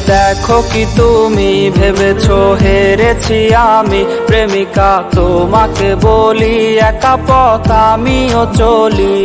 দেখো কি তুমি ভেবেছো হেরেছি আমি, প্রেমিকা তোমাকে বলি একা পথ আমিও চলি।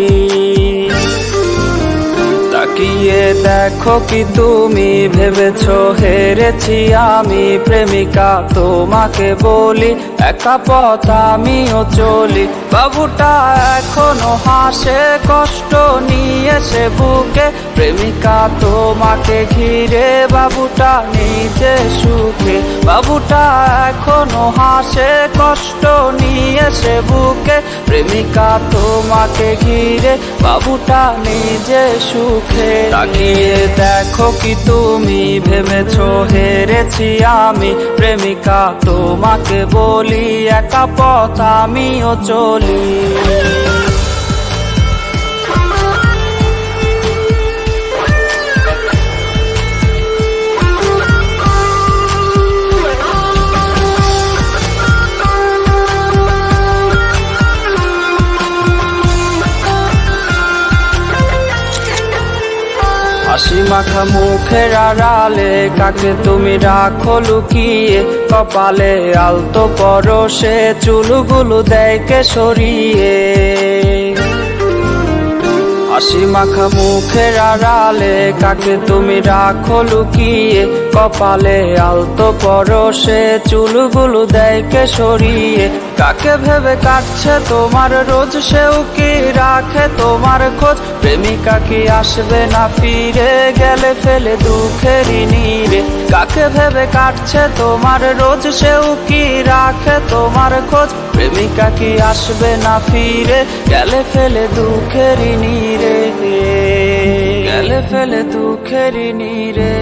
তাকিয়ে দেখো কি তুমি ভেবেছো হেরেছি আমি, প্রেমিকা তোমাকে বলি একা পথ আমিও চলি। বাবুটা এখনো হাসে কষ্ট নিয়ে সে বুকে, প্রেমিকা তোমাকে ঘিরে বাবুটা নিজে সুখে। বাবুটা এখনো হাসে কষ্ট নিয়ে সে বুকে, প্রেমিকা তোমাকে ঘিরে বাবুটা নিজে সুখে। তাকিয়ে দেখো কি তুমি ভেবেছো হেরেছি আমি, প্রেমিকা তোমাকে বলি একা পথ আমিও চলি। হাসি মাখা মুখের আড়ালে কাকে তুমি রাখো লুকিয়ে, কপালে আলতো পরশে চুলগুলো দেয় কে সরিয়ে। হাসি মাখা মুখের আড়ালে কাকে তুমি রাখো লুকিয়ে, কপালে আলতো পরশে চুলগুলো দেয় কে সরিয়ে। কাকে ভেবে কাটছে তোমার রোজ, সেও কি রাখে তোমার খোঁজ, প্রেমিকা কি আসবে না ফিরে গেলে ফেলে দুঃখেরই নীড়ে। কাকে ভেবে কাটছে তোমার রোজ, সেও কি রাখে তোমার খোঁজ, প্রেমিকা কি আসবে না ফিরে গেলে ফেলে দুঃখেরই নীড়ে, গেলে ফেলে দুঃখেরই নীড়ে।